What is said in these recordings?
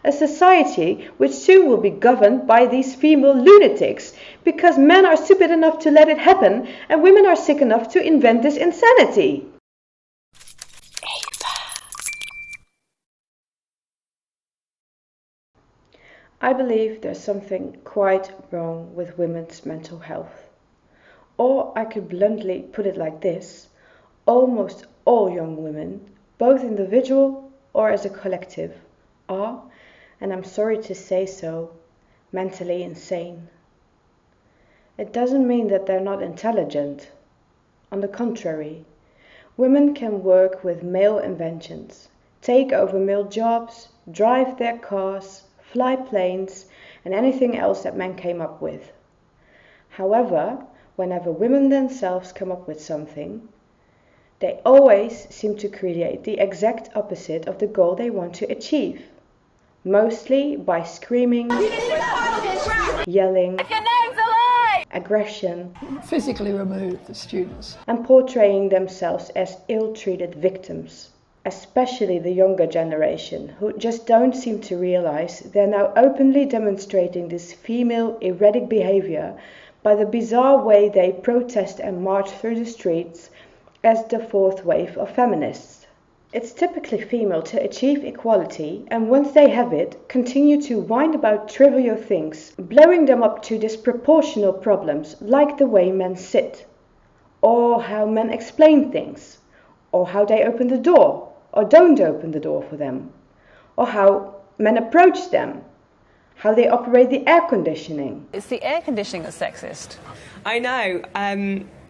a society which soon will be governed by these female lunatics, because men are stupid enough to let it happen and women are sick enough to invent this insanity. I believe there's something quite wrong with women's mental health. Or I could bluntly put it like this: almost all young women, both individual or as a collective, are, and I'm sorry to say so, mentally insane. It doesn't mean that they're not intelligent. On the contrary, women can work with male inventions, take over male jobs, drive their cars, fly planes, and anything else that men came up with. However, whenever women themselves come up with something, they always seem to create the exact opposite of the goal they want to achieve. Mostly by screaming, yelling, aggression, physically remove the students, and portraying themselves as ill-treated victims. Especially the younger generation, who just don't seem to realize they're now openly demonstrating this female erratic behavior by the bizarre way they protest and march through the streets as the fourth wave of feminists. It's typically female to achieve equality, and once they have it, continue to whine about trivial things, blowing them up to disproportional problems like the way men sit, or how men explain things, or how they open the door or don't open the door for them, or how men approach them, how they operate the air conditioning. It's the air conditioning that's sexist. I know.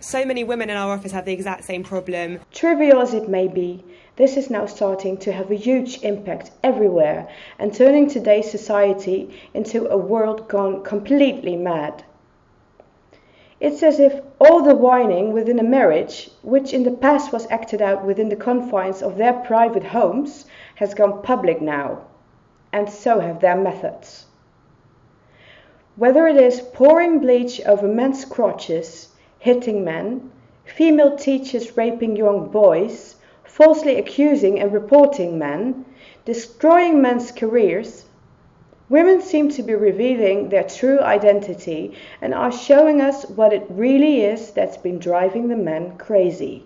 So many women in our office have the exact same problem. Trivial as it may be, this is now starting to have a huge impact everywhere and turning today's society into a world gone completely mad. It's as if all the whining within a marriage, which in the past was acted out within the confines of their private homes, has gone public now, and so have their methods. Whether it is pouring bleach over men's crotches, hitting men, female teachers raping young boys, falsely accusing and reporting men, destroying men's careers, women seem to be revealing their true identity and are showing us what it really is that's been driving the men crazy.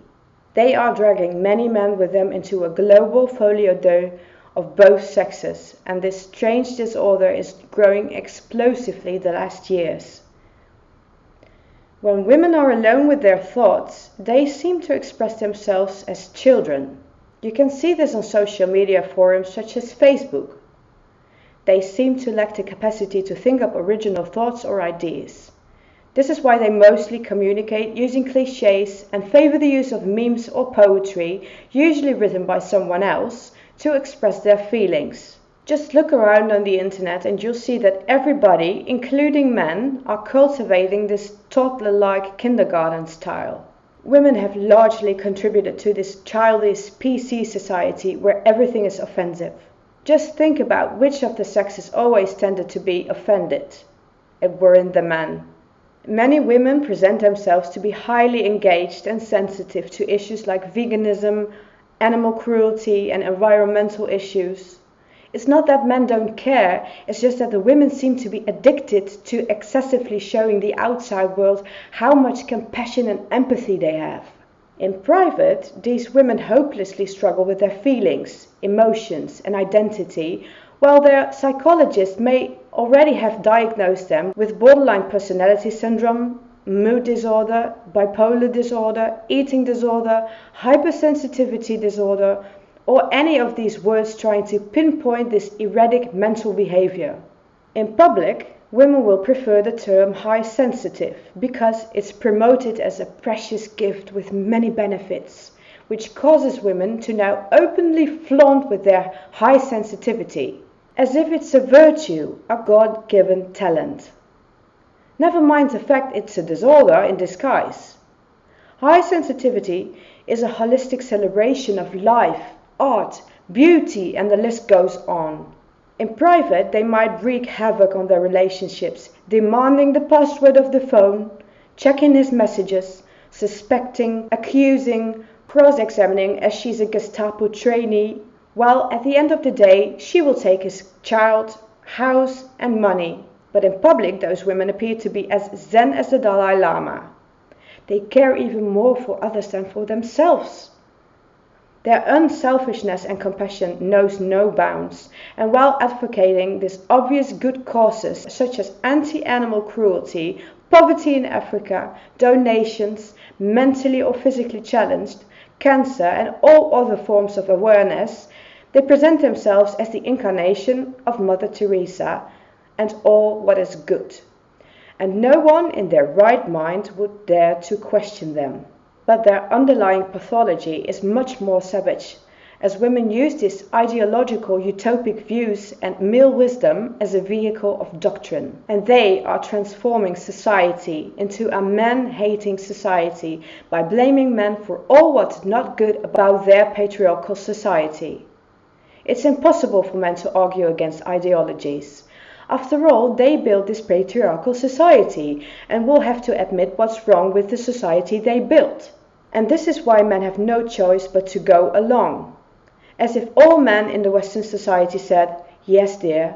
They are dragging many men with them into a global folie à deux of both sexes, and this strange disorder is growing explosively the last years. When women are alone with their thoughts, they seem to express themselves as children. You can see this on social media forums such as Facebook. They seem to lack the capacity to think up original thoughts or ideas. This is why they mostly communicate using clichés and favor the use of memes or poetry, usually written by someone else, to express their feelings. Just look around on the internet and you'll see that everybody, including men, are cultivating this toddler-like kindergarten style. Women have largely contributed to this childish PC society where everything is offensive. Just think about which of the sexes always tended to be offended. It weren't the men. Many women present themselves to be highly engaged and sensitive to issues like veganism, animal cruelty, and environmental issues. It's not that men don't care, it's just that the women seem to be addicted to excessively showing the outside world how much compassion and empathy they have. In private, these women hopelessly struggle with their feelings, emotions, and identity, while their psychologists may already have diagnosed them with borderline personality syndrome, mood disorder, bipolar disorder, eating disorder, hypersensitivity disorder, or any of these words trying to pinpoint this erratic mental behavior. In public, women will prefer the term high sensitive because it's promoted as a precious gift with many benefits, which causes women to now openly flaunt with their high sensitivity, as if it's a virtue, a God-given talent. Never mind the fact it's a disorder in disguise. High sensitivity is a holistic celebration of life, art, beauty, and the list goes on. In private, they might wreak havoc on their relationships, demanding the password of the phone, checking his messages, suspecting, accusing, cross-examining as she's a Gestapo trainee, Well, at the end of the day, she will take his child, house and money. But in public, those women appear to be as zen as the Dalai Lama. They care even more for others than for themselves. Their unselfishness and compassion knows no bounds, and while advocating these obvious good causes such as anti-animal cruelty, poverty in Africa, donations, mentally or physically challenged, cancer and all other forms of awareness, they present themselves as the incarnation of Mother Teresa and all what is good. And no one in their right mind would dare to question them. But their underlying pathology is much more savage, as women use these ideological utopic views and male wisdom as a vehicle of doctrine. And they are transforming society into a man-hating society by blaming men for all what's not good about their patriarchal society. It's impossible for men to argue against ideologies. After all, they built this patriarchal society and will have to admit what's wrong with the society they built. And this is why men have no choice but to go along. As if all men in the Western society said, yes dear,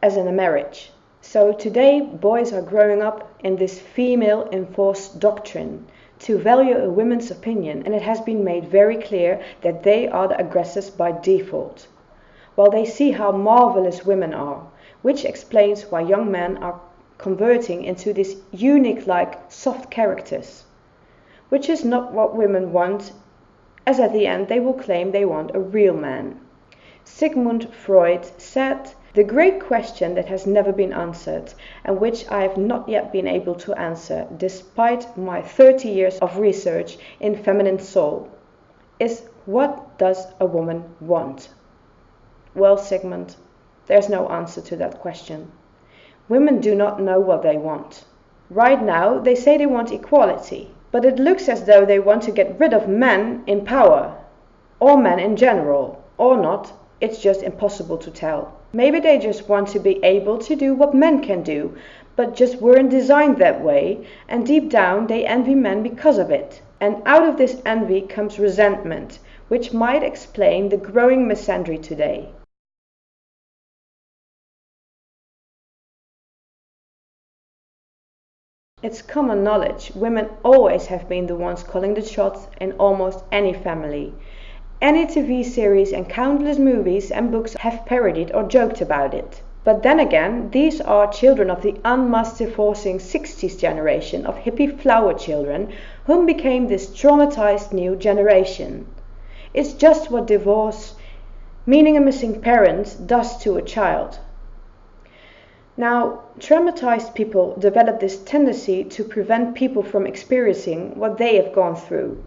as in a marriage. So today, boys are growing up in this female-enforced doctrine to value a woman's opinion, and it has been made very clear that they are the aggressors by default. While they see how marvelous women are, which explains why young men are converting into these eunuch-like soft characters, which is not what women want, as at the end they will claim they want a real man. Sigmund Freud said, "The great question that has never been answered, and which I have not yet been able to answer, despite my 30 years of research in feminine soul, is what does a woman want?" Well, Sigmund, there's no answer to that question. Women do not know what they want. Right now, they say they want equality, but it looks as though they want to get rid of men in power, or men in general, or not. It's just impossible to tell. Maybe they just want to be able to do what men can do, but just weren't designed that way, and deep down they envy men because of it. And out of this envy comes resentment, which might explain the growing misandry today. It's common knowledge, women always have been the ones calling the shots in almost any family. Any TV series and countless movies and books have parodied or joked about it. But then again, these are children of the unmasked divorcing 60s generation of hippie flower children whom became this traumatized new generation. It's just what divorce, meaning a missing parent, does to a child. Now, traumatized people develop this tendency to prevent people from experiencing what they have gone through.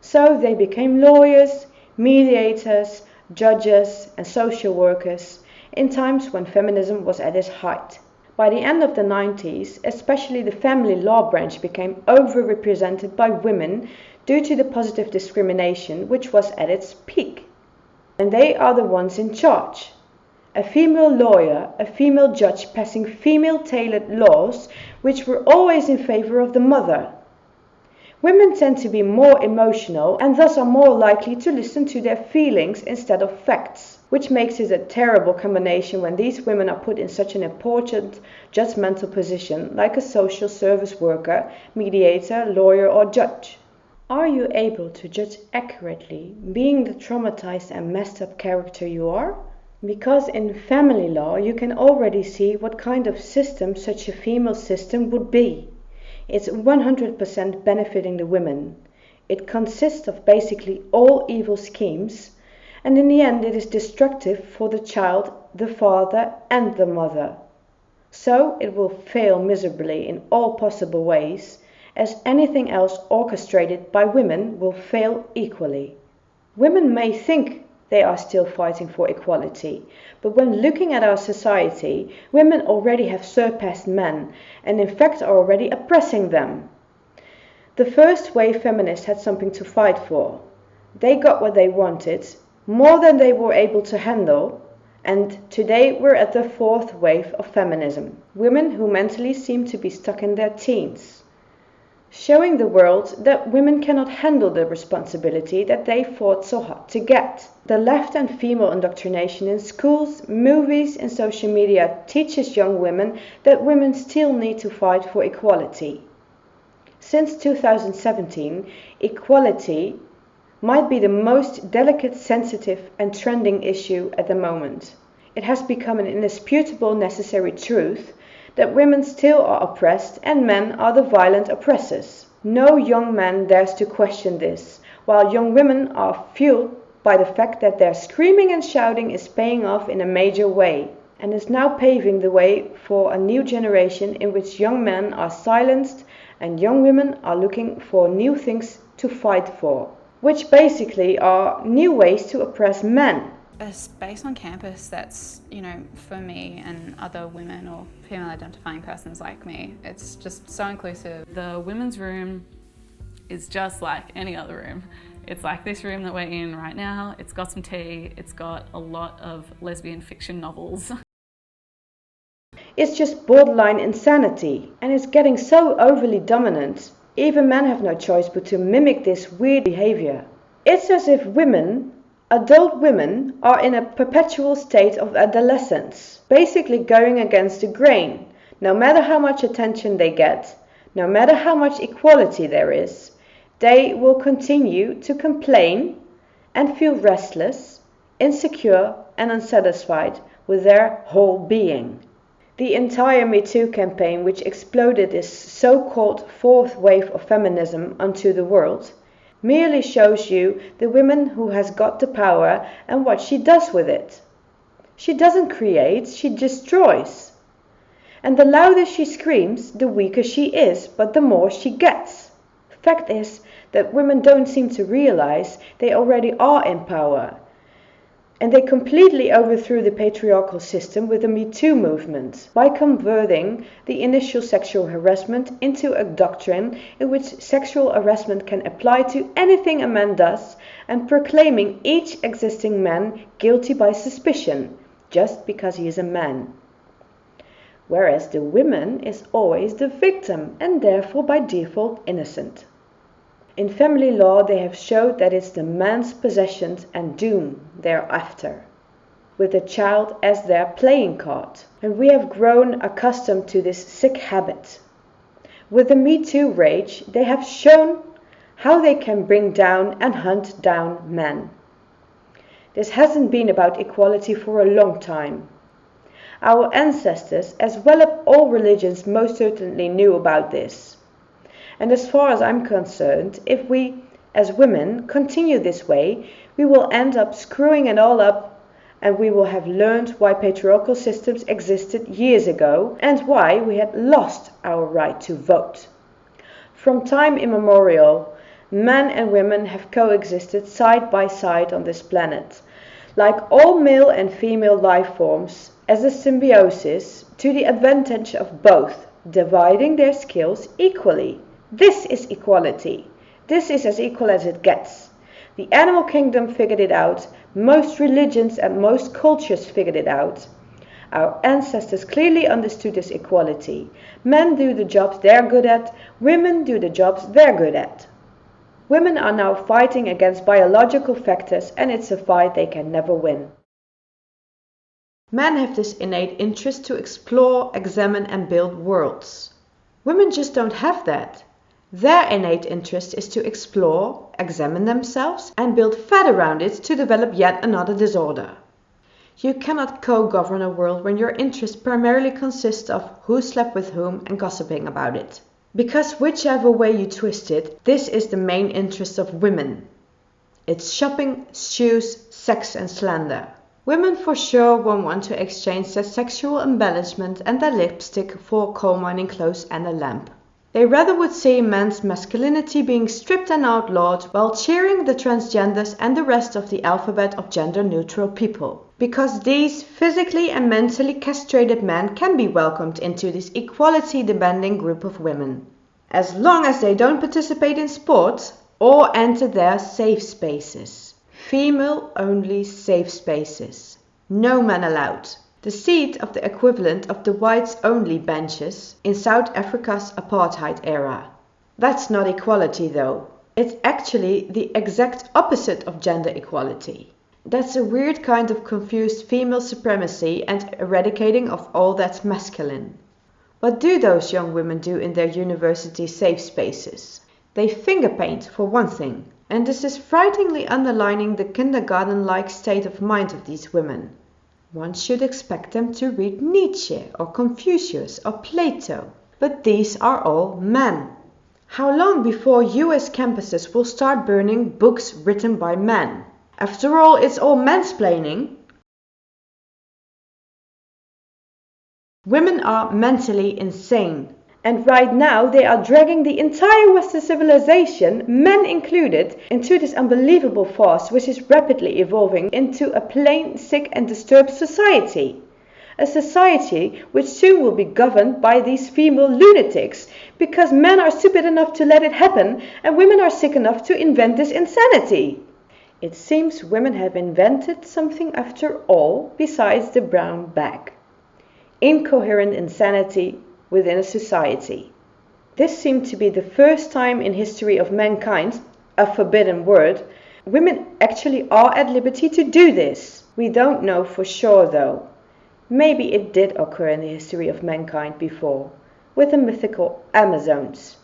So they became lawyers, mediators, judges, and social workers in times when feminism was at its height. By the end of the 90s, especially the family law branch became overrepresented by women due to the positive discrimination which was at its peak. And they are the ones in charge. A female lawyer, a female judge passing female-tailored laws which were always in favor of the mother. Women tend to be more emotional and thus are more likely to listen to their feelings instead of facts, which makes it a terrible combination when these women are put in such an important judgmental position like a social service worker, mediator, lawyer or judge. Are you able to judge accurately, being the traumatized and messed up character you are? Because in family law you can already see what kind of system such a female system would be. It's 100% benefiting the women. It consists of basically all evil schemes, and in the end it is destructive for the child, the father and the mother. So it will fail miserably in all possible ways, as anything else orchestrated by women will fail equally. Women may think they are still fighting for equality, but when looking at our society, women already have surpassed men and in fact are already oppressing them. The first wave feminists had something to fight for. They got what they wanted, more than they were able to handle, and today we're at the fourth wave of feminism. Women who mentally seem to be stuck in their teens. showing the world that women cannot handle the responsibility that they fought so hard to get. The left and female indoctrination in schools, movies and social media teaches young women that women still need to fight for equality. Since 2017, equality might be the most delicate, sensitive and trending issue at the moment. It has become an indisputable necessary truth that women still are oppressed and men are the violent oppressors. No young man dares to question this, while young women are fueled by the fact that their screaming and shouting is paying off in a major way, and is now paving the way for a new generation in which young men are silenced and young women are looking for new things to fight for, which basically are new ways to oppress men. A space on campus that's, for me and other women or female identifying persons like me, it's just so inclusive. The women's room is just like any other room. It's like this room that we're in right now. It's got some tea, it's got a lot of lesbian fiction novels. It's just borderline insanity, and it's getting so overly dominant, even men have no choice but to mimic this weird behavior. It's as if adult women are in a perpetual state of adolescence, basically going against the grain. No matter how much attention they get, no matter how much equality there is, they will continue to complain and feel restless, insecure and unsatisfied with their whole being. The entire Me Too campaign, which exploded this so-called fourth wave of feminism onto the world, merely shows you the woman who has got the power and what she does with it. She doesn't create, she destroys. And the louder she screams, the weaker she is, but the more she gets. Fact is that women don't seem to realize they already are in power. And they completely overthrew the patriarchal system with the Me Too movement by converting the initial sexual harassment into a doctrine in which sexual harassment can apply to anything a man does and proclaiming each existing man guilty by suspicion just because he is a man. Whereas the woman is always the victim and therefore by default innocent. In family law, they have showed that it's the man's possessions and doom they're after, with the child as their playing card. And we have grown accustomed to this sick habit. With the Me Too rage, they have shown how they can bring down and hunt down men. This hasn't been about equality for a long time. Our ancestors, as well as all religions, most certainly knew about this. And as far as I'm concerned, if we, as women, continue this way, we will end up screwing it all up, and we will have learned why patriarchal systems existed years ago and why we had lost our right to vote. From time immemorial, men and women have coexisted side by side on this planet, like all male and female life forms, as a symbiosis to the advantage of both, dividing their skills equally. This is equality. This is as equal as it gets. The animal kingdom figured it out. Most religions and most cultures figured it out. Our ancestors clearly understood this equality. Men do the jobs they're good at. Women do the jobs they're good at. Women are now fighting against biological factors, and it's a fight they can never win. Men have this innate interest to explore, examine and build worlds. Women just don't have that. Their innate interest is to explore, examine themselves and build fat around it to develop yet another disorder. You cannot co-govern a world when your interest primarily consists of who slept with whom and gossiping about it. Because whichever way you twist it, this is the main interest of women. It's shopping, shoes, sex and slander. Women for sure won't want to exchange their sexual embellishment and their lipstick for coal mining clothes and a lamp. They rather would see men's masculinity being stripped and outlawed while cheering the transgenders and the rest of the alphabet of gender-neutral people. Because these physically and mentally castrated men can be welcomed into this equality-demanding group of women. As long as they don't participate in sports or enter their safe spaces. Female-only safe spaces. No men allowed. The seat of the equivalent of the whites-only benches in South Africa's apartheid era. That's not equality though. It's actually the exact opposite of gender equality. That's a weird kind of confused female supremacy and eradicating of all that's masculine. What do those young women do in their university safe spaces? They finger paint, for one thing, and this is frighteningly underlining the kindergarten-like state of mind of these women. One should expect them to read Nietzsche or Confucius or Plato, but these are all men. How long before US campuses will start burning books written by men? After all, it's all mansplaining. Women are mentally insane. And right now they are dragging the entire Western civilization, men included, into this unbelievable farce which is rapidly evolving into a plain, sick and disturbed society. A society which soon will be governed by these female lunatics, because men are stupid enough to let it happen and women are sick enough to invent this insanity. It seems women have invented something after all besides the brown bag. Incoherent insanity within a society. This seemed to be the first time in history of mankind, a forbidden word, women actually are at liberty to do this. We don't know for sure though. Maybe it did occur in the history of mankind before, with the mythical Amazons.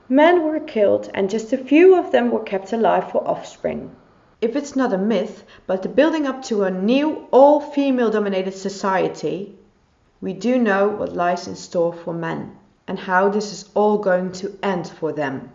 Men were killed and just a few of them were kept alive for offspring. If it's not a myth, but the building up to a new, all-female dominated society, we do know what lies in store for men, and how this is all going to end for them.